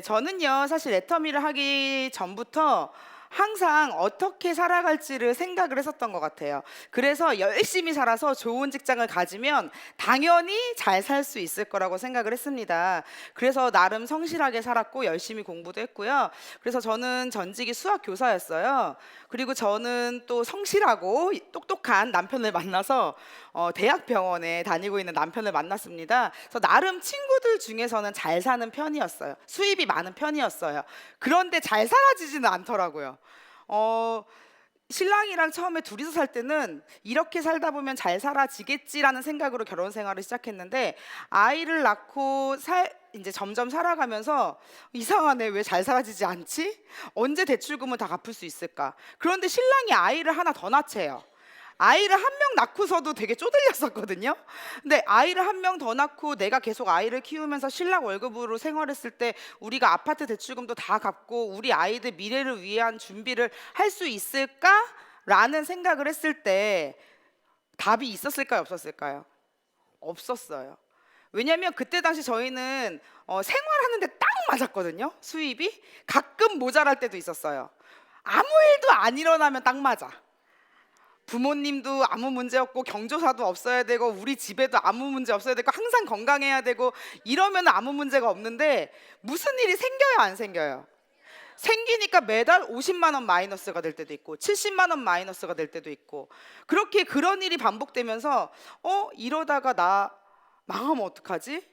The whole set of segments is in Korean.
저는요, 사실 애터미를 하기 전부터 항상 어떻게 살아갈지를 생각을 했었던 것 같아요. 그래서 열심히 살아서 좋은 직장을 가지면 당연히 잘 살 수 있을 거라고 생각을 했습니다. 그래서 나름 성실하게 살았고 열심히 공부도 했고요. 그래서 저는 전직이 수학 교사였어요. 그리고 저는 또 성실하고 똑똑한 남편을 만나서 대학병원에 다니고 있는 남편을 만났습니다. 그래서 나름 친구들 중에서는 잘 사는 편이었어요. 수입이 많은 편이었어요. 그런데 잘 살아지지는 않더라고요. 어, 신랑이랑 처음에 둘이서 살 때는 이렇게 살다 보면 잘 살아지겠지라는 생각으로 결혼 생활을 시작했는데, 아이를 낳고 이제 점점 살아가면서 이상하네, 왜 잘 살아지지 않지? 언제 대출금을 다 갚을 수 있을까? 그런데 신랑이 아이를 하나 더 낳재요. 아이를 한 명 낳고서도 되게 쪼들렸었거든요. 근데 아이를 한 명 더 낳고 내가 계속 아이를 키우면서 신랑 월급으로 생활했을 때 우리가 아파트 대출금도 다 갚고 우리 아이들 미래를 위한 준비를 할 수 있을까라는 생각을 했을 때 답이 있었을까요, 없었을까요? 없었어요. 왜냐면 그때 당시 저희는 생활하는데 딱 맞았거든요. 수입이 가끔 모자랄 때도 있었어요. 아무 일도 안 일어나면 딱 맞아. 부모님도 아무 문제 없고 경조사도 없어야 되고 우리 집에도 아무 문제 없어야 되고 항상 건강해야 되고 이러면 아무 문제가 없는데, 무슨 일이 생겨요, 안 생겨요? 생기니까 매달 50만 원 마이너스가 될 때도 있고 70만 원 마이너스가 될 때도 있고, 그렇게 그런 일이 반복되면서 이러다가 나 망하면 어떡하지?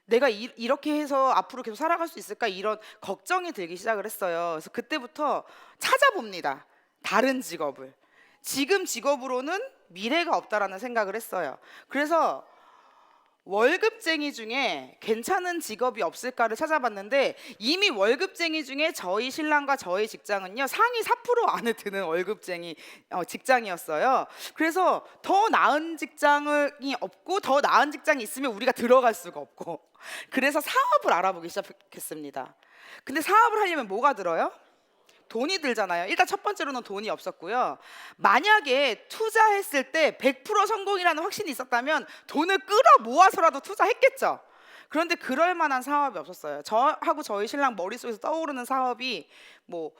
내가 이렇게 해서 앞으로 계속 살아갈 수 있을까? 이런 걱정이 들기 시작을 했어요. 그래서 그때부터 찾아봅니다. 다른 직업을. 지금 직업으로는 미래가 없다라는 생각을 했어요. 그래서 월급쟁이 중에 괜찮은 직업이 없을까를 찾아봤는데, 이미 월급쟁이 중에 저희 신랑과 저희 직장은요, 상위 4% 안에 드는 월급쟁이 직장이었어요. 그래서 더 나은 직장이 없고 더 나은 직장이 있으면 우리가 들어갈 수가 없고, 그래서 사업을 알아보기 시작했습니다. 근데 사업을 하려면 뭐가 들어요? 돈이 들잖아요. 일단 첫 번째로는 돈이 없었고요. 만약에 투자했을 때 100% 성공이라는 확신이 있었다면 돈을 끌어 모아서라도 투자했겠죠. 그런데 그럴 만한 사업이 없었어요. 저하고 저희 신랑 머릿속에서 떠오르는 사업이 뭐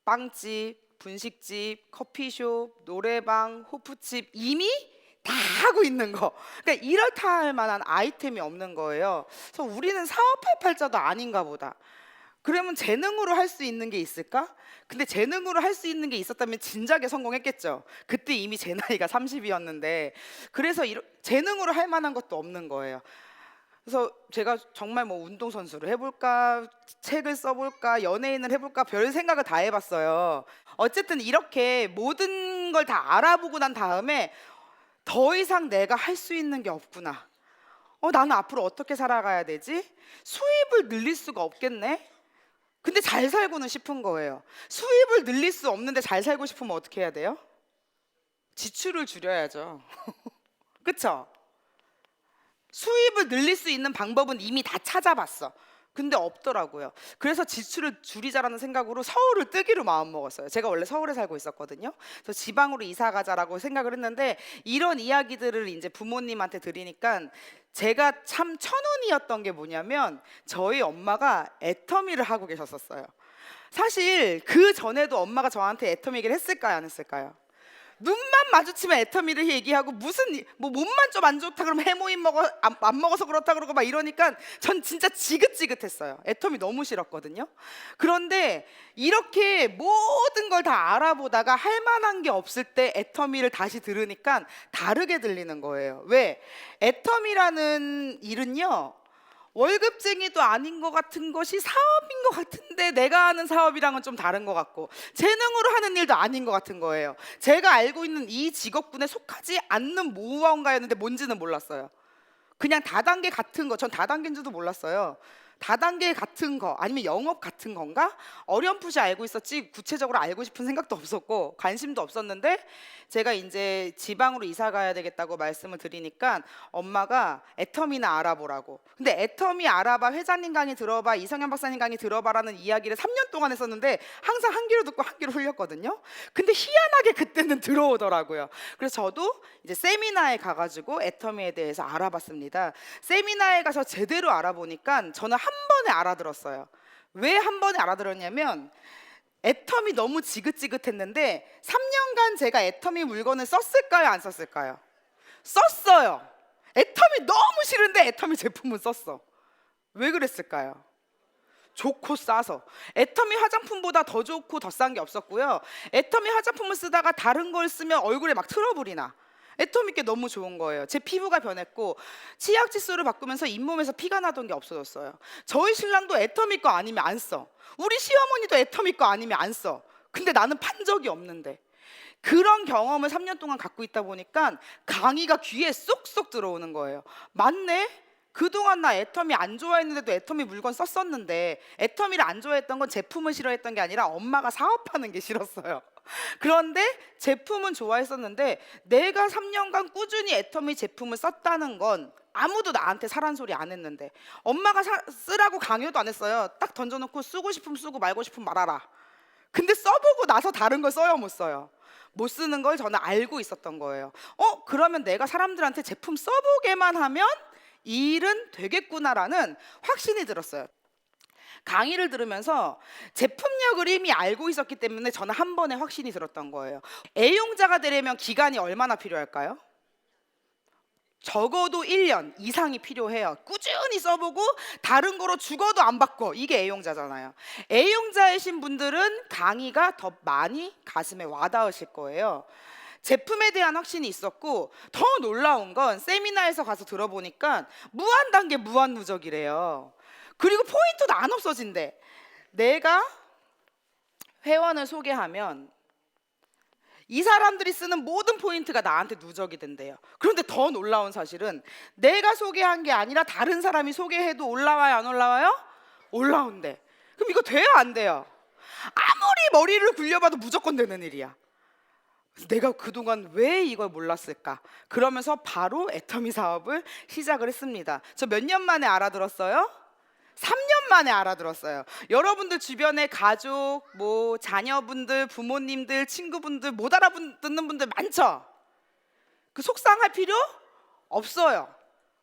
빵집, 분식집, 커피숍, 노래방, 호프집, 이미 다 하고 있는 거. 그러니까 이렇다 할 만한 아이템이 없는 거예요. 그래서 우리는 사업할 팔자도 아닌가 보다. 그러면 재능으로 할 수 있는 게 있을까? 근데 재능으로 할 수 있는 게 있었다면 진작에 성공했겠죠. 그때 이미 제 나이가 30이었는데, 그래서 재능으로 할 만한 것도 없는 거예요. 그래서 제가 정말 뭐 운동선수를 해볼까, 책을 써볼까, 연예인을 해볼까, 별 생각을 다 해봤어요. 어쨌든 이렇게 모든 걸 다 알아보고 난 다음에 더 이상 내가 할 수 있는 게 없구나. 나는 앞으로 어떻게 살아가야 되지? 수입을 늘릴 수가 없겠네? 근데 잘 살고는 싶은 거예요. 수입을 늘릴 수 없는데 잘 살고 싶으면 어떻게 해야 돼요? 지출을 줄여야죠. 그쵸? 수입을 늘릴 수 있는 방법은 이미 다 찾아봤어. 근데 없더라고요. 그래서 지출을 줄이자라는 생각으로 서울을 뜨기로 마음먹었어요. 제가 원래 서울에 살고 있었거든요. 그래서 지방으로 이사 가자라고 생각을 했는데, 이런 이야기들을 이제 부모님한테 드리니까 제가 참 천운이었던 게 뭐냐면, 저희 엄마가 애터미를 하고 계셨었어요. 사실 그 전에도 엄마가 저한테 애터미 얘기를 했을까요, 안 했을까요? 눈만 마주치면 애터미를 얘기하고, 뭐 몸만 좀 안 좋다 그러면 해모임 안 먹어서 그렇다 그러고 막 이러니까 전 진짜 지긋지긋했어요. 애터미 너무 싫었거든요. 그런데 이렇게 모든 걸 다 알아보다가 할 만한 게 없을 때 애터미를 다시 들으니까 다르게 들리는 거예요. 왜? 애터미라는 일은요, 월급쟁이도 아닌 것 같은 것이 사업인 것 같은데 내가 하는 사업이랑은 좀 다른 것 같고, 재능으로 하는 일도 아닌 것 같은 거예요. 제가 알고 있는 이 직업군에 속하지 않는 무언가였는데 뭔지는 몰랐어요. 그냥 다단계 같은 거, 전 다단계인 줄도 몰랐어요. 다단계 같은 거 아니면 영업 같은 건가? 어렴풋이 알고 있었지 구체적으로 알고 싶은 생각도 없었고 관심도 없었는데, 제가 이제 지방으로 이사 가야 되겠다고 말씀을 드리니까 엄마가 애터미나 알아보라고. 근데 애터미 알아봐, 회장님 강의 들어봐, 이성현 박사님 강의 들어봐라는 이야기를 3년 동안 했었는데 항상 한 귀로 듣고 한 귀로 흘렸거든요. 근데 희한하게 그때는 들어오더라고요. 그래서 저도 이제 세미나에 가가지고 애터미에 대해서 알아봤습니다. 세미나에 가서 제대로 알아보니까 저는 한 번에 알아들었어요. 왜 한 번에 알아들었냐면 애터미 너무 지긋지긋했는데 3년간 제가 애터미 물건을 썼을까요? 안 썼을까요? 썼어요. 애터미 너무 싫은데 애터미 제품은 썼어. 왜 그랬을까요? 좋고 싸서. 애터미 화장품보다 더 좋고 더 싼 게 없었고요. 애터미 화장품을 쓰다가 다른 걸 쓰면 얼굴에 막 트러블이 나. 애터미 게 너무 좋은 거예요. 제 피부가 변했고 치약 지수를 바꾸면서 잇몸에서 피가 나던 게 없어졌어요. 저희 신랑도 애터미 거 아니면 안 써. 우리 시어머니도 애터미 거 아니면 안 써. 근데 나는 판 적이 없는데. 그런 경험을 3년 동안 갖고 있다 보니까 강의가 귀에 쏙쏙 들어오는 거예요. 맞네? 그동안 나 애터미 안 좋아했는데도 애터미 물건 썼었는데, 애터미를 안 좋아했던 건 제품을 싫어했던 게 아니라 엄마가 사업하는 게 싫었어요. 그런데 제품은 좋아했었는데 내가 3년간 꾸준히 애터미 제품을 썼다는 건 아무도 나한테 사란 소리 안 했는데, 엄마가 쓰라고 강요도 안 했어요. 딱 던져놓고 쓰고 싶으면 쓰고 말고 싶으면 말아라. 근데 써보고 나서 다른 걸 써요, 못 써요? 못 쓰는 걸 저는 알고 있었던 거예요. 그러면 내가 사람들한테 제품 써보게만 하면 이 일은 되겠구나라는 확신이 들었어요. 강의를 들으면서 제품력을 이미 알고 있었기 때문에 저는 한 번에 확신이 들었던 거예요. 애용자가 되려면 기간이 얼마나 필요할까요? 적어도 1년 이상이 필요해요. 꾸준히 써보고 다른 거로 죽어도 안 바꿔. 이게 애용자잖아요. 애용자이신 분들은 강의가 더 많이 가슴에 와닿으실 거예요. 제품에 대한 확신이 있었고, 더 놀라운 건 세미나에서 가서 들어보니까 무한 단계 무한 누적이래요. 그리고 포인트도 안 없어진대. 내가 회원을 소개하면 이 사람들이 쓰는 모든 포인트가 나한테 누적이 된대요. 그런데 더 놀라운 사실은 내가 소개한 게 아니라 다른 사람이 소개해도 올라와요, 안 올라와요? 올라온대. 그럼 이거 돼요, 안 돼요? 아무리 머리를 굴려봐도 무조건 되는 일이야. 내가 그동안 왜 이걸 몰랐을까? 그러면서 바로 애터미 사업을 시작을 했습니다. 저 몇 년 만에 알아들었어요? 3년 만에 알아들었어요. 여러분들 주변에 가족, 자녀분들, 부모님들, 친구분들 못 알아듣는 분들 많죠? 그 속상할 필요 없어요.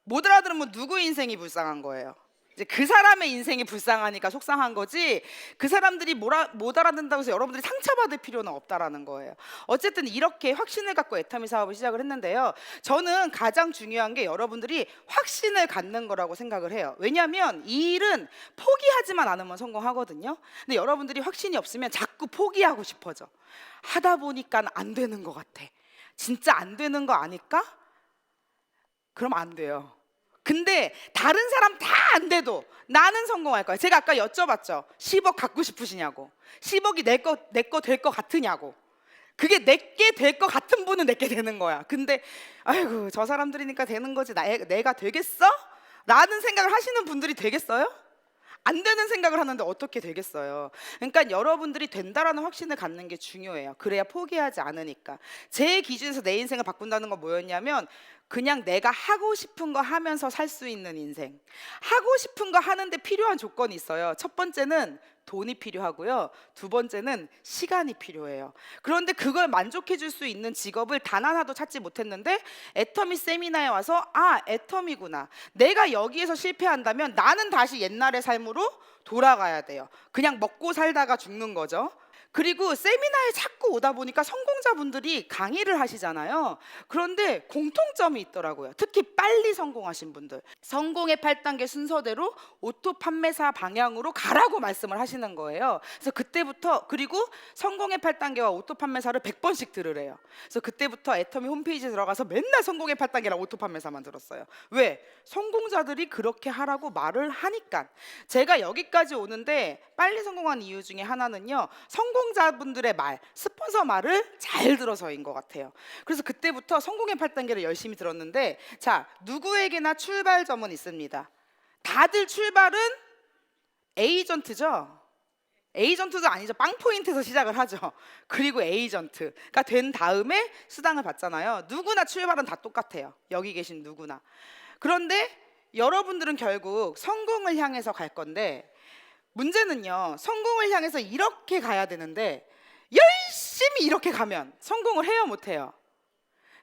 못 알아들으면 누구 인생이 불쌍한 거예요? 이제 그 사람의 인생이 불쌍하니까 속상한 거지, 그 사람들이 못 알아듣는다고 해서 여러분들이 상처받을 필요는 없다라는 거예요. 어쨌든 이렇게 확신을 갖고 애터미 사업을 시작을 했는데요. 저는 가장 중요한 게 여러분들이 확신을 갖는 거라고 생각을 해요. 왜냐하면 이 일은 포기하지만 않으면 성공하거든요. 근데 여러분들이 확신이 없으면 자꾸 포기하고 싶어져. 하다 보니까 안 되는 것 같아. 진짜 안 되는 거 아닐까? 그럼 안 돼요. 근데 다른 사람 다 안 돼도 나는 성공할 거야. 제가 아까 여쭤봤죠. 10억 갖고 싶으시냐고. 10억이 내 거 될 거 같으냐고. 그게 내게 될 거 같은 분은 내게 되는 거야. 근데 아이고, 저 사람들이니까 되는 거지, 내가 되겠어? 라는 생각을 하시는 분들이 되겠어요? 안 되는 생각을 하는데 어떻게 되겠어요? 그러니까 여러분들이 된다라는 확신을 갖는 게 중요해요. 그래야 포기하지 않으니까. 제 기준에서 내 인생을 바꾼다는 건 뭐였냐면, 그냥 내가 하고 싶은 거 하면서 살 수 있는 인생. 하고 싶은 거 하는데 필요한 조건이 있어요. 첫 번째는 돈이 필요하고요. 두 번째는 시간이 필요해요. 그런데 그걸 만족해 줄 수 있는 직업을 단 하나도 찾지 못했는데, 애터미 세미나에 와서 애터미구나. 내가 여기에서 실패한다면 나는 다시 옛날의 삶으로 돌아가야 돼요. 그냥 먹고 살다가 죽는 거죠. 그리고 세미나에 자꾸 오다 보니까 성공자분들이 강의를 하시잖아요. 그런데 공통점이 있더라고요. 특히 빨리 성공하신 분들. 성공의 8단계 순서대로 오토 판매사 방향으로 가라고 말씀을 하시는 거예요. 그래서 그때부터, 그리고 성공의 8단계와 오토 판매사를 100번씩 들으래요. 그래서 그때부터 애터미 홈페이지에 들어가서 맨날 성공의 8단계랑 오토 판매사만 들었어요. 왜? 성공자들이 그렇게 하라고 말을 하니까. 제가 여기까지 오는데 빨리 성공한 이유 중에 하나는요, 성공자분들의 말, 스폰서 말을 잘 들어서인 것 같아요. 그래서 그때부터 성공의 8단계를 열심히 들었는데, 자, 누구에게나 출발점은 있습니다. 다들 출발은 에이전트죠? 에이전트도 아니죠. 빵 포인트에서 시작을 하죠. 그리고 에이전트가 된 다음에 수당을 받잖아요. 누구나 출발은 다 똑같아요. 여기 계신 누구나. 그런데 여러분들은 결국 성공을 향해서 갈 건데, 문제는요, 성공을 향해서 이렇게 가야 되는데 열심히 이렇게 가면 성공을 해요, 못 해요?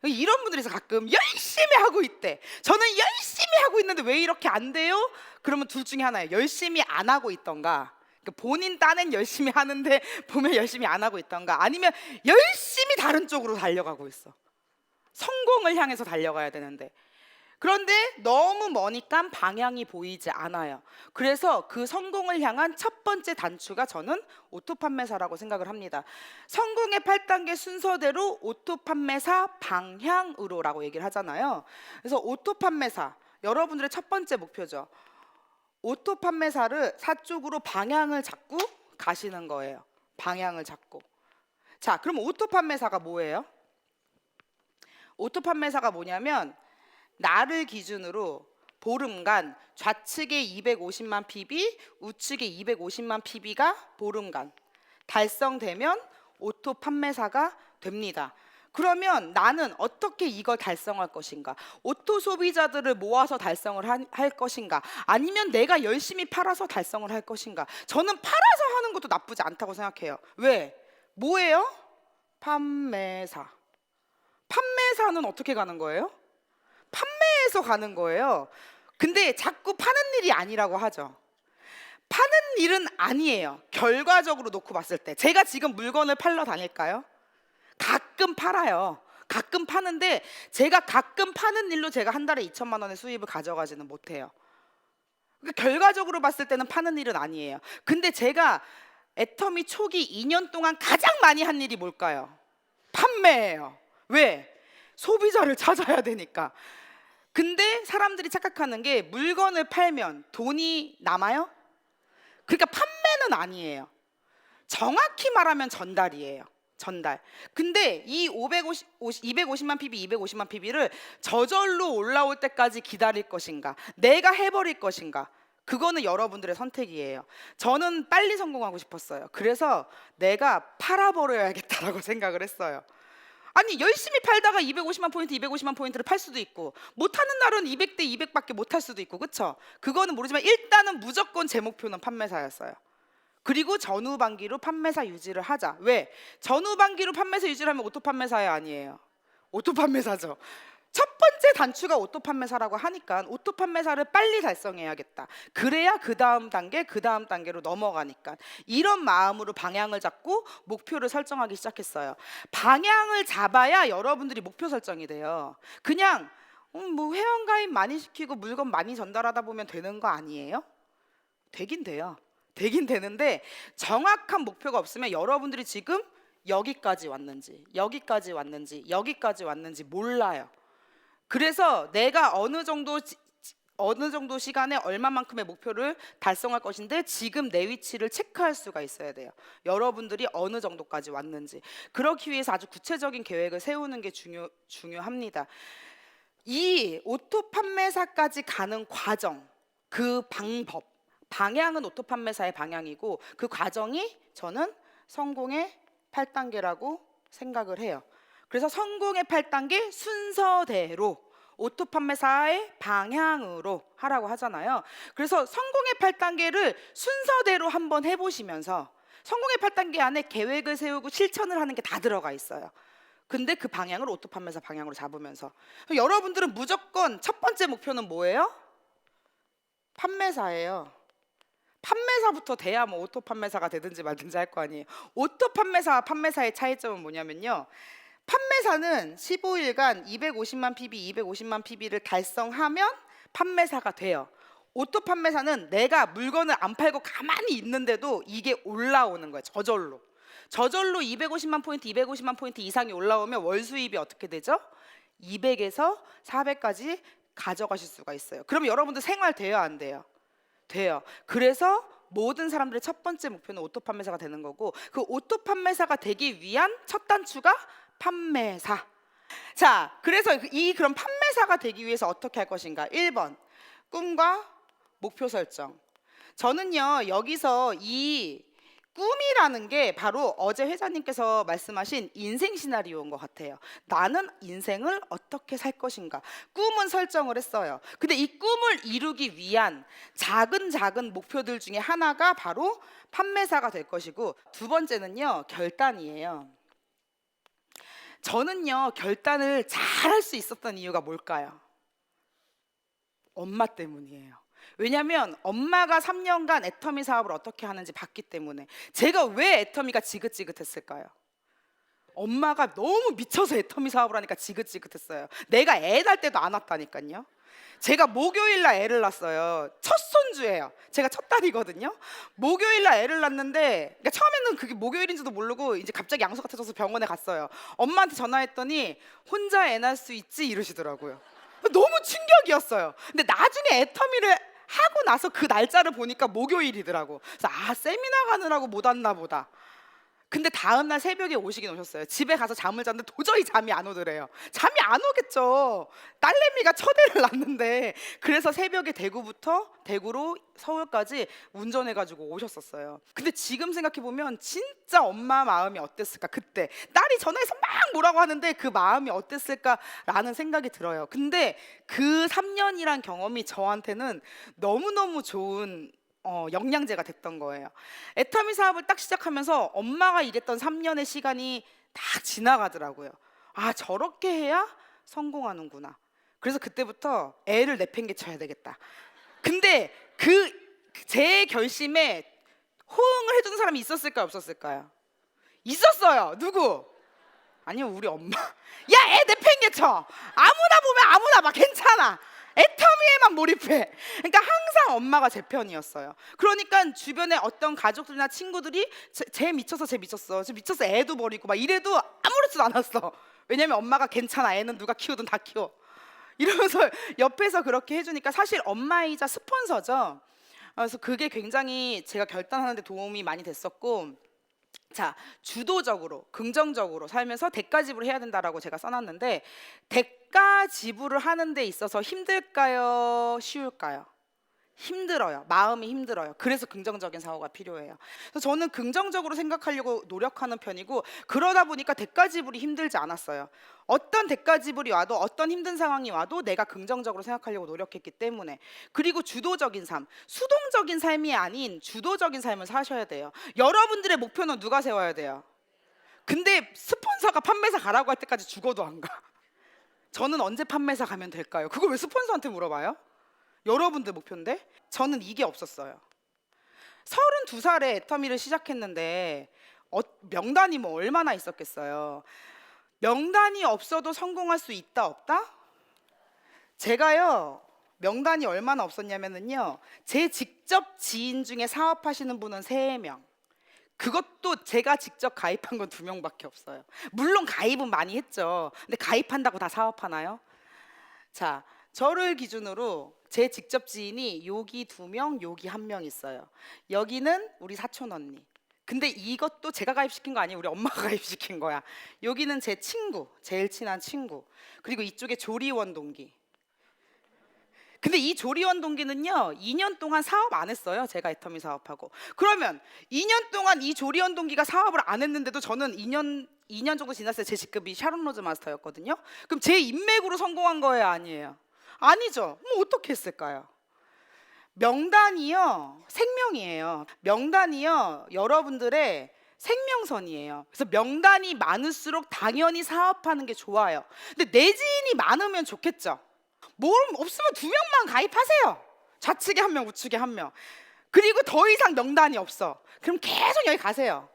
이런 분들에서 가끔 열심히 하고 있대. 저는 열심히 하고 있는데 왜 이렇게 안 돼요? 그러면 둘 중에 하나예요. 열심히 안 하고 있던가, 본인 딴엔 열심히 하는데 보면 열심히 안 하고 있던가, 아니면 열심히 다른 쪽으로 달려가고 있어. 성공을 향해서 달려가야 되는데. 그런데 너무 머니까 방향이 보이지 않아요. 그래서 그 성공을 향한 첫 번째 단추가 저는 오토 판매사라고 생각을 합니다. 성공의 8단계 순서대로 오토 판매사 방향으로라고 얘기를 하잖아요. 그래서 오토 판매사, 여러분들의 첫 번째 목표죠. 오토 판매사를 사쪽으로 방향을 잡고 가시는 거예요. 방향을 잡고. 자, 그럼 오토 판매사가 뭐예요? 오토 판매사가 뭐냐면, 나를 기준으로 보름간 좌측에 250만 PB, 우측에 250만 PB가 보름간 달성되면 오토 판매사가 됩니다. 그러면 나는 어떻게 이걸 달성할 것인가? 오토 소비자들을 모아서 달성을 할 것인가? 아니면 내가 열심히 팔아서 달성을 할 것인가? 저는 팔아서 하는 것도 나쁘지 않다고 생각해요. 왜? 뭐예요? 판매사. 판매사는 어떻게 가는 거예요? 판매해서 가는 거예요. 근데 자꾸 파는 일이 아니라고 하죠. 파는 일은 아니에요. 결과적으로 놓고 봤을 때 제가 지금 물건을 팔러 다닐까요? 가끔 팔아요. 가끔 파는데, 제가 가끔 파는 일로 제가 한 달에 2천만 원의 수입을 가져가지는 못해요. 그러니까 결과적으로 봤을 때는 파는 일은 아니에요. 근데 제가 애터미 초기 2년 동안 가장 많이 한 일이 뭘까요? 판매예요. 왜? 소비자를 찾아야 되니까. 근데 사람들이 착각하는 게, 물건을 팔면 돈이 남아요? 그러니까 판매는 아니에요. 정확히 말하면 전달이에요. 전달. 근데 이 250만 PB, 250만 PB를 저절로 올라올 때까지 기다릴 것인가, 내가 해버릴 것인가, 그거는 여러분들의 선택이에요. 저는 빨리 성공하고 싶었어요. 그래서 내가 팔아버려야겠다라고 생각을 했어요. 아니, 열심히 팔다가 250만 포인트, 250만 포인트를 팔 수도 있고, 못하는 날은 200대 200밖에 못할 수도 있고, 그쵸? 그거는 모르지만 일단은 무조건 제 목표는 판매사였어요. 그리고 전후반기로 판매사 유지를 하자. 왜? 전후반기로 판매사 유지를 하면 오토 판매사야, 아니에요? 오토 판매사죠. 첫 번째 단추가 오토 판매사라고 하니까 오토 판매사를 빨리 달성해야겠다. 그래야 그 다음 단계, 그 다음 단계로 넘어가니까. 이런 마음으로 방향을 잡고 목표를 설정하기 시작했어요. 방향을 잡아야 여러분들이 목표 설정이 돼요. 그냥 뭐 회원가입 많이 시키고 물건 많이 전달하다 보면 되는 거 아니에요? 되긴 돼요. 되긴 되는데, 정확한 목표가 없으면 여러분들이 지금 여기까지 왔는지, 여기까지 왔는지, 여기까지 왔는지 몰라요. 그래서 내가 어느 정도 시간에 얼마만큼의 목표를 달성할 것인데, 지금 내 위치를 체크할 수가 있어야 돼요. 여러분들이 어느 정도까지 왔는지. 그렇기 위해서 아주 구체적인 계획을 세우는 게 중요합니다. 이 오토 판매사까지 가는 과정, 그 방법, 방향은 오토 판매사의 방향이고, 그 과정이 저는 성공의 8단계라고 생각을 해요. 그래서 성공의 8단계 순서대로 오토 판매사의 방향으로 하라고 하잖아요. 그래서 성공의 8단계를 순서대로 한번 해보시면서, 성공의 8단계 안에 계획을 세우고 실천을 하는 게 다 들어가 있어요. 근데 그 방향을 오토 판매사 방향으로 잡으면서, 여러분들은 무조건 첫 번째 목표는 뭐예요? 판매사예요. 판매사부터 돼야 뭐 오토 판매사가 되든지 말든지 할 거 아니에요. 오토 판매사와 판매사의 차이점은 뭐냐면요, 판매사는 15일간 250만 PB, 250만 PB를 달성하면 판매사가 돼요. 오토 판매사는 내가 물건을 안 팔고 가만히 있는데도 이게 올라오는 거예요. 저절로. 저절로 250만 포인트, 250만 포인트 이상이 올라오면 월 수입이 어떻게 되죠? 200에서 400까지 가져가실 수가 있어요. 그럼 여러분들 생활 돼요, 안 돼요? 돼요. 그래서 모든 사람들의 첫 번째 목표는 오토 판매사가 되는 거고, 그 오토 판매사가 되기 위한 첫 단추가 판매사. 자, 그래서 그럼 판매사가 되기 위해서 어떻게 할 것인가? 1번, 꿈과 목표 설정. 저는요, 여기서 이 꿈이라는 게 바로 어제 회장님께서 말씀하신 인생 시나리오인 것 같아요. 나는 인생을 어떻게 살 것인가. 꿈은 설정을 했어요. 근데 이 꿈을 이루기 위한 작은 작은 목표들 중에 하나가 바로 판매사가 될 것이고, 두 번째는요, 결단이에요. 저는요, 결단을 잘 할 수 있었던 이유가 뭘까요? 엄마 때문이에요. 왜냐면 엄마가 3년간 애터미 사업을 어떻게 하는지 봤기 때문에. 제가 왜 애터미가 지긋지긋했을까요? 엄마가 너무 미쳐서 애터미 사업을 하니까 지긋지긋했어요. 내가 애 낳을 때도 안 왔다니까요. 제가 목요일 날 애를 낳았어요. 첫 손주예요. 제가 첫 딸이거든요. 목요일 날 애를 낳는데, 그러니까 처음에는 그게 목요일인지도 모르고 이제 갑자기 양수가 터져서 병원에 갔어요. 엄마한테 전화했더니 혼자 애 낳을 수 있지 이러시더라고요. 너무 충격이었어요. 근데 나중에 애터미를 하고 나서 그 날짜를 보니까 목요일이더라고. 그래서 세미나 가느라고 못 왔나 보다. 근데 다음날 새벽에 오시긴 오셨어요. 집에 가서 잠을 잤는데 도저히 잠이 안 오더래요. 잠이 안 오겠죠. 딸내미가 첫애를 낳는데. 그래서 새벽에 대구로 서울까지 운전해가지고 오셨었어요. 근데 지금 생각해보면 진짜 엄마 마음이 어땠을까. 그때 딸이 전화해서 막 뭐라고 하는데 그 마음이 어땠을까라는 생각이 들어요. 근데 그 3년이란 경험이 저한테는 너무너무 좋은 영양제가 됐던 거예요. 애터미 사업을 딱 시작하면서 엄마가 일했던 3년의 시간이 다 지나가더라고요. 저렇게 해야 성공하는구나. 그래서 그때부터 애를 내팽개쳐야 되겠다. 근데 제 결심에 호응을 해주는 사람이 있었을까요, 없었을까요? 있었어요. 누구? 아니요, 우리 엄마. 야, 애 내팽개쳐. 아무나 보면 아무나 막 괜찮아. 애터미에만 몰입해. 그러니까 항상 엄마가 제 편이었어요. 그러니까 주변에 어떤 가족들이나 친구들이 쟤 미쳤어, 쟤 미쳤어, 애도 버리고 막 이래도 아무렇지도 않았어. 왜냐면 엄마가 괜찮아, 애는 누가 키우든 다 키워 이러면서 옆에서 그렇게 해주니까 사실 엄마이자 스폰서죠. 그래서 그게 굉장히 제가 결단하는 데 도움이 많이 됐었고, 자, 주도적으로 긍정적으로 살면서 대가 지불을 해야 된다라고 제가 써놨는데, 대가 지불을 하는 데 있어서 힘들까요, 쉬울까요? 힘들어요. 마음이 힘들어요. 그래서 긍정적인 사고가 필요해요. 그래서 저는 긍정적으로 생각하려고 노력하는 편이고, 그러다 보니까 대가 지불이 힘들지 않았어요. 어떤 대가 지불이 와도, 어떤 힘든 상황이 와도 내가 긍정적으로 생각하려고 노력했기 때문에. 그리고 주도적인 삶, 수동적인 삶이 아닌 주도적인 삶을 사셔야 돼요. 여러분들의 목표는 누가 세워야 돼요? 근데 스폰서가 판매사 가라고 할 때까지 죽어도 안 가. 저는 언제 판매사 가면 될까요? 그걸 왜 스폰서한테 물어봐요? 여러분들 목표인데. 저는 이게 없었어요. 32살에 애터미를 시작했는데 명단이 뭐 얼마나 있었겠어요. 명단이 없어도 성공할 수 있다 없다? 제가요, 명단이 얼마나 없었냐면요, 제 직접 지인 중에 사업하시는 분은 3명, 그것도 제가 직접 가입한 건 2명밖에 없어요. 물론 가입은 많이 했죠. 근데 가입한다고 다 사업하나요? 자, 저를 기준으로 제 직접 지인이 여기 2명, 여기 1명 있어요. 여기는 우리 사촌 언니. 근데 이것도 제가 가입시킨 거 아니에요. 우리 엄마가 가입시킨 거야. 여기는 제 친구, 제일 친한 친구. 그리고 이쪽에 조리원 동기. 근데 이 조리원 동기는요, 2년 동안 사업 안 했어요. 제가 애터미 사업하고. 그러면 2년 동안 이 조리원 동기가 사업을 안 했는데도 저는 2년 정도 지났어요. 제 직급이 샤론 로즈 마스터였거든요. 그럼 제 인맥으로 성공한 거예요, 아니에요? 아니죠. 뭐 어떻게 했을까요? 명단이요, 생명이에요. 명단이요, 여러분들의 생명선이에요. 그래서 명단이 많을수록 당연히 사업하는 게 좋아요. 근데 내 지인이 많으면 좋겠죠. 뭐 없으면 2명만 가입하세요. 좌측에 1명, 우측에 1명. 그리고 더 이상 명단이 없어. 그럼 계속 여기 가세요.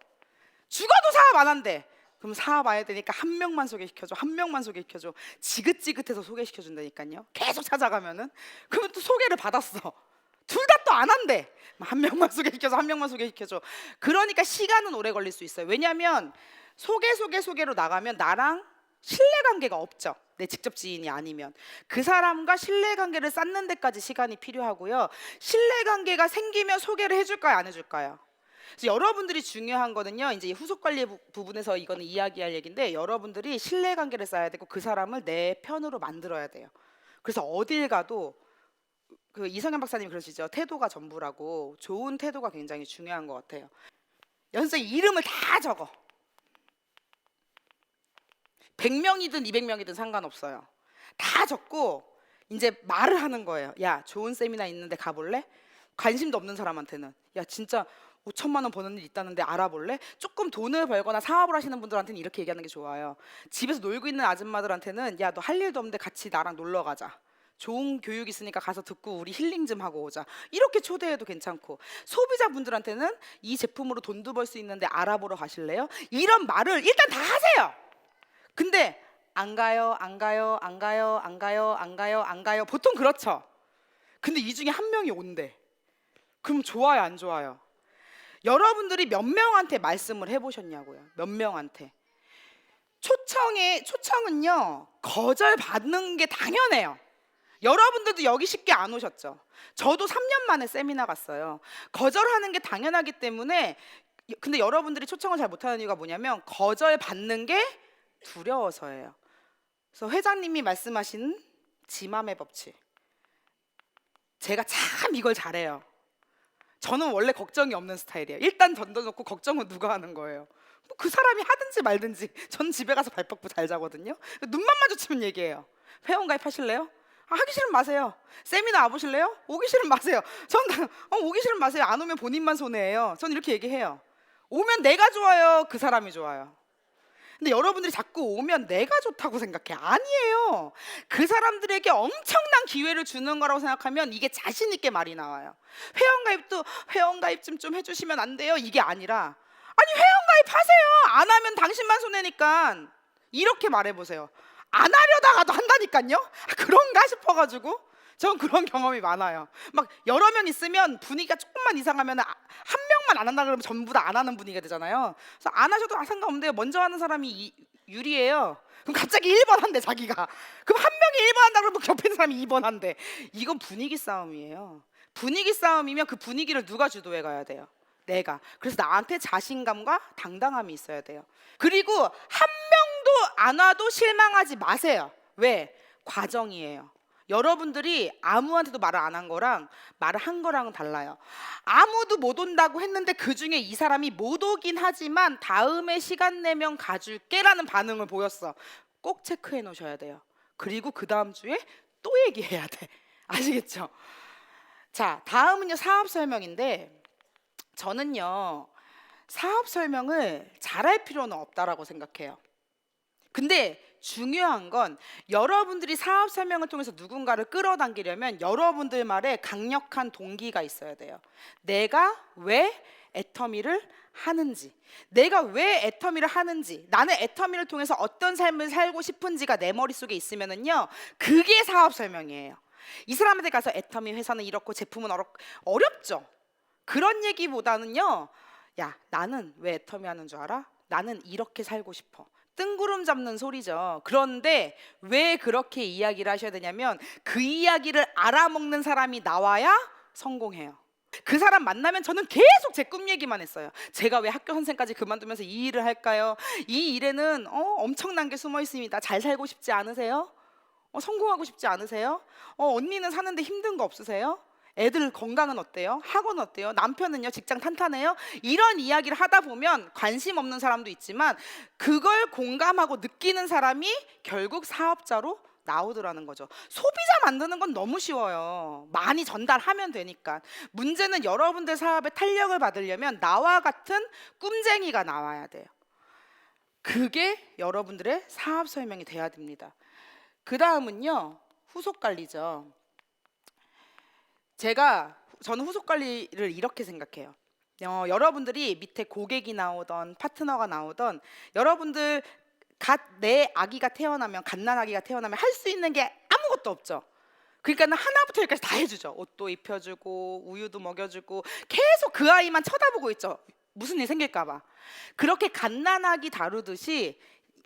죽어도 사업 안 한대. 그럼 사업 안 해야 되니까 1명만 소개시켜줘, 1명만 소개시켜줘. 지긋지긋해서 소개시켜준다니까요. 계속 찾아가면은. 그러면 또 소개를 받았어. 둘 다 또 안 한대. 1명만 소개시켜줘, 1명만 소개시켜줘. 그러니까 시간은 오래 걸릴 수 있어요. 왜냐하면 소개로 나가면 나랑 신뢰관계가 없죠. 내 직접 지인이 아니면. 그 사람과 신뢰관계를 쌓는 데까지 시간이 필요하고요. 신뢰관계가 생기면 소개를 해줄까요, 안 해줄까요? 그래서 여러분들이 중요한 거는요, 이제 후속 관리 부분에서 이거는 이야기할 얘기인데, 여러분들이 신뢰관계를 쌓아야 되고 그 사람을 내 편으로 만들어야 돼요. 그래서 어딜 가도 그 이성현 박사님 그러시죠. 태도가 전부라고. 좋은 태도가 굉장히 중요한 것 같아요. 연수생 이름을 다 적어. 100명이든 200명이든 상관없어요. 다 적고 이제 말을 하는 거예요. 야, 좋은 세미나 있는데 가볼래? 관심도 없는 사람한테는 야, 진짜 5천만 원 버는 일 있다는데 알아볼래? 조금 돈을 벌거나 사업을 하시는 분들한테는 이렇게 얘기하는 게 좋아요. 집에서 놀고 있는 아줌마들한테는 야, 너 할 일도 없는데 같이 나랑 놀러 가자. 좋은 교육 있으니까 가서 듣고 우리 힐링 좀 하고 오자. 이렇게 초대해도 괜찮고, 소비자분들한테는 이 제품으로 돈도 벌 수 있는데 알아보러 가실래요? 이런 말을 일단 다 하세요. 근데 안 가요, 안 가요, 안 가요, 안 가요, 안 가요, 안 가요. 보통 그렇죠. 근데 이 중에 한 명이 온대. 그럼 좋아요, 안 좋아요? 여러분들이 몇 명한테 말씀을 해보셨냐고요? 몇 명한테? 초청은요, 거절 받는 게 당연해요. 여러분들도 여기 쉽게 안 오셨죠? 저도 3년 만에 세미나 갔어요. 거절하는 게 당연하기 때문에. 근데 여러분들이 초청을 잘 못하는 이유가 뭐냐면 거절 받는 게 두려워서예요. 그래서 회장님이 말씀하신 지맘의 법칙, 제가 참 이걸 잘해요. 저는 원래 걱정이 없는 스타일이에요. 일단 던져놓고 걱정은 누가 하는 거예요. 뭐그 사람이 하든지 말든지 전 집에 가서 발 뻗고 잘 자거든요. 눈만 마주치면 얘기해요. 회원 가입하실래요? 하기 싫으면 마세요. 세미나 와보실래요? 오기 싫으면 마세요. 오기 싫으면 마세요. 안 오면 본인만 손해예요. 전 이렇게 얘기해요. 오면 내가 좋아요, 그 사람이 좋아요? 근데 여러분들이 자꾸 오면 내가 좋다고 생각해. 아니에요. 그 사람들에게 엄청난 기회를 주는 거라고 생각하면 이게 자신 있게 말이 나와요. 회원가입도 회원가입 좀 해주시면 안 돼요? 이게 아니라, 아니 회원가입하세요. 안 하면 당신만 손해니까. 이렇게 말해보세요. 안 하려다가도 한다니까요. 그런가 싶어가지고 전 그런 경험이 많아요. 막 여러 명 있으면 분위기가 조금만 이상하면 한 명만 안 한다 그러면 전부 다 안 하는 분위기가 되잖아요. 그래서 안 하셔도 상관없는데요. 먼저 하는 사람이 유리해요. 그럼 갑자기 1번 한대 자기가. 그럼 한 명이 1번 한다 그러면 옆에 있는 사람이 2번 한대. 이건 분위기 싸움이에요. 분위기 싸움이면 그 분위기를 누가 주도해 가야 돼요? 내가. 그래서 나한테 자신감과 당당함이 있어야 돼요. 그리고 한 명도 안 와도 실망하지 마세요. 왜? 과정이에요. 여러분들이 아무한테도 말을 안 한 거랑 말을 한 거랑은 달라요. 아무도 못 온다고 했는데 그 중에 이 사람이 못 오긴 하지만 다음에 시간 내면 가줄게라는 반응을 보였어. 꼭 체크해 놓으셔야 돼요. 그리고 그 다음 주에 또 얘기해야 돼. 아시겠죠? 자, 다음은요, 사업 설명인데, 저는요, 사업 설명을 잘할 필요는 없다라고 생각해요. 근데 중요한 건 여러분들이 사업 설명을 통해서 누군가를 끌어당기려면 여러분들 말에 강력한 동기가 있어야 돼요. 내가 왜 애터미를 하는지, 내가 왜 애터미를 하는지, 나는 애터미를 통해서 어떤 삶을 살고 싶은지가 내 머릿속에 있으면은요, 그게 사업 설명이에요. 이 사람한테 가서 애터미 회사는 이렇고 제품은 어렵죠. 그런 얘기보다는요, 야, 나는 왜 애터미 하는 줄 알아? 나는 이렇게 살고 싶어. 뜬구름 잡는 소리죠. 그런데 왜 그렇게 이야기를 하셔야 되냐면 그 이야기를 알아먹는 사람이 나와야 성공해요. 그 사람 만나면 저는 계속 제 꿈 얘기만 했어요. 제가 왜 학교 선생까지 그만두면서 이 일을 할까요? 이 일에는 엄청난 게 숨어 있습니다. 잘 살고 싶지 않으세요? 성공하고 싶지 않으세요? 언니는 사는데 힘든 거 없으세요? 애들 건강은 어때요? 학원 어때요? 남편은요? 직장 탄탄해요? 이런 이야기를 하다 보면 관심 없는 사람도 있지만 그걸 공감하고 느끼는 사람이 결국 사업자로 나오더라는 거죠. 소비자 만드는 건 너무 쉬워요. 많이 전달하면 되니까. 문제는 여러분들 사업에 탄력을 받으려면 나와 같은 꿈쟁이가 나와야 돼요. 그게 여러분들의 사업 설명이 돼야 됩니다. 그 다음은요, 후속 관리죠. 저는 후속 관리를 이렇게 생각해요. 여러분들이 밑에 고객이 나오던 파트너가 나오던 여러분들 내 아기가 태어나면, 갓난아기가 태어나면 할 수 있는 게 아무것도 없죠. 그러니까 하나부터 열까지 다 해주죠. 옷도 입혀주고 우유도 먹여주고 계속 그 아이만 쳐다보고 있죠. 무슨 일 생길까 봐. 그렇게 갓난아기 다루듯이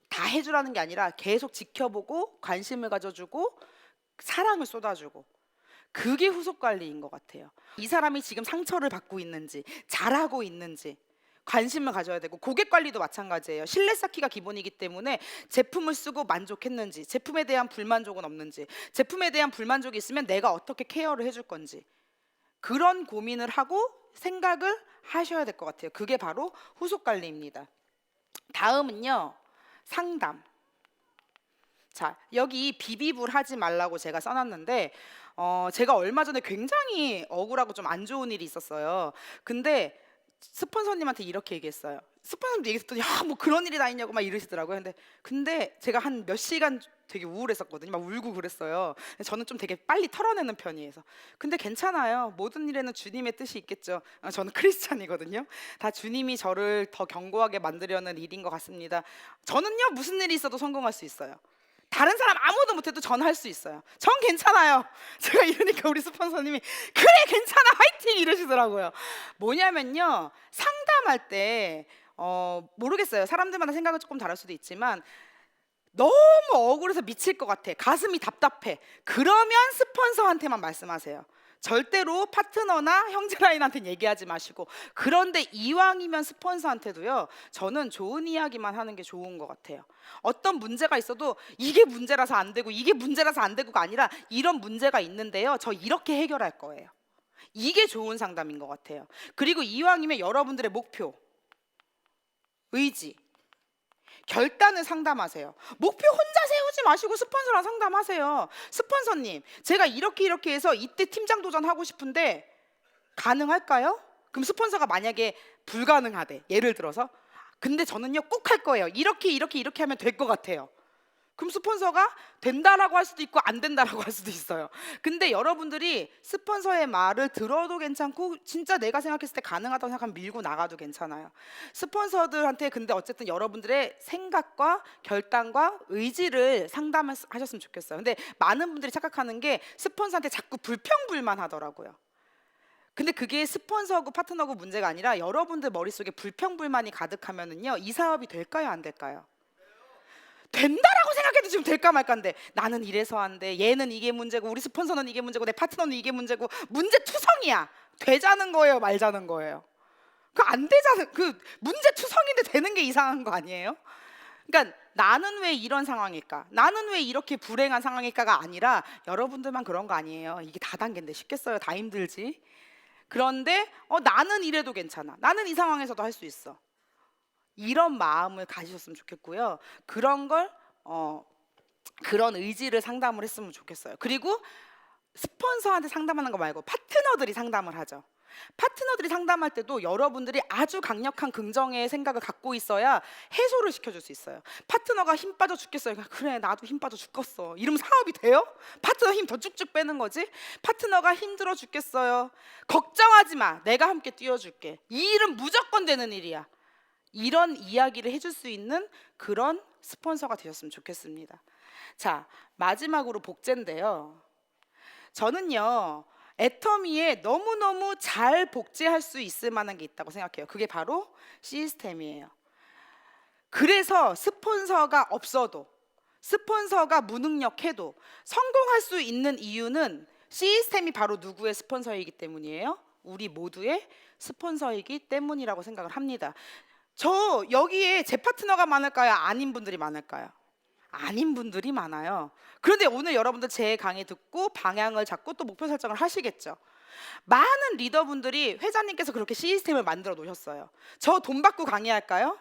다 해주라는 게 아니라 계속 지켜보고 관심을 가져주고 사랑을 쏟아주고, 그게 후속 관리인 것 같아요. 이 사람이 지금 상처를 받고 있는지, 잘하고 있는지 관심을 가져야 되고, 고객 관리도 마찬가지예요. 신뢰 쌓기가 기본이기 때문에 제품을 쓰고 만족했는지, 제품에 대한 불만족은 없는지, 제품에 대한 불만족이 있으면 내가 어떻게 케어를 해줄 건지, 그런 고민을 하고 생각을 하셔야 될 것 같아요. 그게 바로 후속 관리입니다. 다음은요, 상담. 자, 여기 비비불 하지 말라고 제가 써놨는데 제가 얼마 전에 굉장히 억울하고 좀 안 좋은 일이 있었어요. 근데 스폰서님한테 이렇게 얘기했어요. 스폰서님도 얘기했더니 뭐 그런 일이 다 있냐고 막 이러시더라고요. 근데 제가 한 몇 시간 되게 우울했었거든요. 막 울고 그랬어요. 저는 좀 되게 빨리 털어내는 편이어서. 근데 괜찮아요. 모든 일에는 주님의 뜻이 있겠죠. 저는 크리스찬이거든요. 다 주님이 저를 더 견고하게 만들려는 일인 것 같습니다. 저는요, 무슨 일이 있어도 성공할 수 있어요. 다른 사람 아무도 못해도 전 할 수 있어요. 전 괜찮아요. 제가 이러니까 우리 스폰서님이 그래 괜찮아 화이팅 이러시더라고요. 뭐냐면요, 상담할 때 모르겠어요. 사람들마다 생각은 조금 다를 수도 있지만 너무 억울해서 미칠 것 같아, 가슴이 답답해, 그러면 스폰서한테만 말씀하세요. 절대로 파트너나 형제라인한테는 얘기하지 마시고. 그런데 이왕이면 스폰서한테도요, 저는 좋은 이야기만 하는 게 좋은 것 같아요. 어떤 문제가 있어도 이게 문제라서 안 되고 이게 문제라서 안 되고가 아니라 이런 문제가 있는데요, 저 이렇게 해결할 거예요. 이게 좋은 상담인 것 같아요. 그리고 이왕이면 여러분들의 목표, 의지, 결단을 상담하세요. 목표 혼자 세우지 마시고 스폰서랑 상담하세요. 스폰서님, 제가 이렇게 해서 이때 팀장 도전하고 싶은데 가능할까요? 그럼 스폰서가 만약에 불가능하대, 예를 들어서, 근데 저는요 꼭 할 거예요. 이렇게 하면 될 것 같아요. 그럼 스폰서가 된다라고 할 수도 있고 안 된다라고 할 수도 있어요. 근데 여러분들이 스폰서의 말을 들어도 괜찮고 진짜 내가 생각했을 때 가능하다고 생각하면 밀고 나가도 괜찮아요. 스폰서들한테 근데 어쨌든 여러분들의 생각과 결단과 의지를 상담하셨으면 좋겠어요. 근데 많은 분들이 착각하는 게 스폰서한테 자꾸 불평불만 하더라고요. 근데 그게 스폰서고 파트너고 문제가 아니라 여러분들 머릿속에 불평불만이 가득하면은요, 이 사업이 될까요 안 될까요? 된다라고 생각해도 지금 될까 말까인데, 나는 이래서 안 돼, 얘는 이게 문제고 우리 스폰서는 이게 문제고 내 파트너는 이게 문제고, 문제투성이야. 되자는 거예요 말자는 거예요? 그 안 되자는, 그 문제투성인데 되는 게 이상한 거 아니에요? 그러니까 나는 왜 이런 상황일까, 나는 왜 이렇게 불행한 상황일까가 아니라 여러분들만 그런 거 아니에요. 이게 다단계인데 쉽겠어요? 다 힘들지. 그런데 나는 이래도 괜찮아, 나는 이 상황에서도 할 수 있어, 이런 마음을 가지셨으면 좋겠고요. 그런 의지를 상담을 했으면 좋겠어요. 그리고 스폰서한테 상담하는 거 말고 파트너들이 상담을 하죠. 파트너들이 상담할 때도 여러분들이 아주 강력한 긍정의 생각을 갖고 있어야 해소를 시켜줄 수 있어요. 파트너가 힘 빠져 죽겠어요. 그래 나도 힘 빠져 죽겠어, 이러면 사업이 돼요? 파트너 힘 더 쭉쭉 빼는 거지. 파트너가 힘들어 죽겠어요, 걱정하지 마, 내가 함께 뛰어줄게, 이 일은 무조건 되는 일이야, 이런 이야기를 해줄 수 있는 그런 스폰서가 되셨으면 좋겠습니다. 자, 마지막으로 복제인데요, 저는요 애터미에 너무너무 잘 복제할 수 있을 만한 게 있다고 생각해요. 그게 바로 시스템이에요. 그래서 스폰서가 없어도, 스폰서가 무능력해도 성공할 수 있는 이유는 시스템이 바로 누구의 스폰서이기 때문이에요? 우리 모두의 스폰서이기 때문이라고 생각을 합니다. 저 여기에 제 파트너가 많을까요? 아닌 분들이 많을까요? 아닌 분들이 많아요. 그런데 오늘 여러분들 제 강의 듣고 방향을 잡고 또 목표 설정을 하시겠죠. 많은 리더분들이 회장님께서 그렇게 시스템을 만들어 놓으셨어요. 저 돈 받고 강의할까요?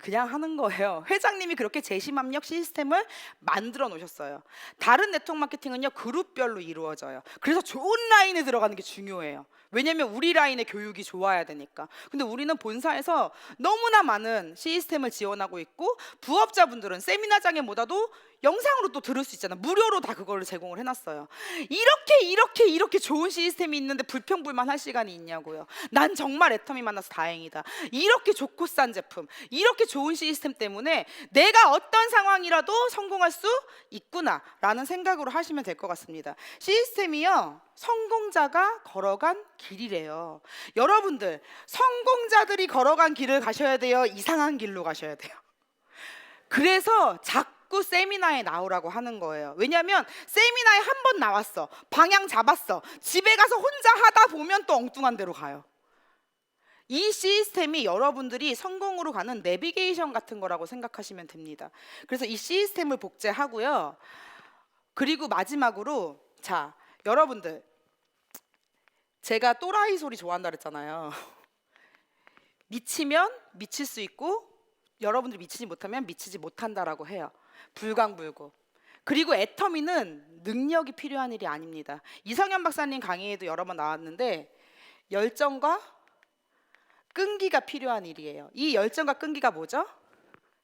그냥 하는 거예요. 회장님이 그렇게 제시맘력 시스템을 만들어 놓으셨어요. 다른 네트워크 마케팅은요 그룹별로 이루어져요. 그래서 좋은 라인에 들어가는 게 중요해요. 왜냐면 우리 라인의 교육이 좋아야 되니까. 근데 우리는 본사에서 너무나 많은 시스템을 지원하고 있고, 부업자분들은 세미나장에보다도 영상으로 또 들을 수 있잖아. 무료로 다 그거를 제공을 해놨어요. 이렇게 좋은 시스템이 있는데 불평불만 할 시간이 있냐고요. 난 정말 애터미 만나서 다행이다. 이렇게 좋고 싼 제품, 이렇게 좋은 시스템 때문에 내가 어떤 상황이라도 성공할 수 있구나 라는 생각으로 하시면 될 것 같습니다. 시스템이요 성공자가 걸어간 길이래요. 여러분들, 성공자들이 걸어간 길을 가셔야 돼요, 이상한 길로 가셔야 돼요? 그래서 자꾸 세미나에 나오라고 하는 거예요. 왜냐하면 세미나에 한 번 나왔어, 방향 잡았어, 집에 가서 혼자 하다 보면 또 엉뚱한 데로 가요. 이 시스템이 여러분들이 성공으로 가는 내비게이션 같은 거라고 생각하시면 됩니다. 그래서 이 시스템을 복제하고요. 그리고 마지막으로, 자 여러분들, 제가 또라이 소리 좋아한다 그랬잖아요. 미치면 미칠 수 있고 여러분들이 미치지 못하면 미치지 못한다라고 해요. 불광불구. 그리고 애터미는 능력이 필요한 일이 아닙니다. 이성현 박사님 강의에도 여러 번 나왔는데 열정과 끈기가 필요한 일이에요. 이 열정과 끈기가 뭐죠?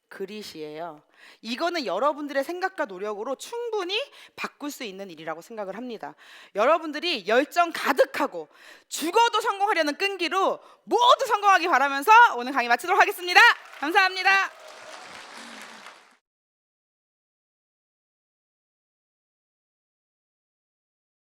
그릿이에요. 이거는 여러분들의 생각과 노력으로 충분히 바꿀 수 있는 일이라고 생각을 합니다. 여러분들이 열정 가득하고 죽어도 성공하려는 끈기로 모두 성공하기 바라면서 오늘 강의 마치도록 하겠습니다. 감사합니다.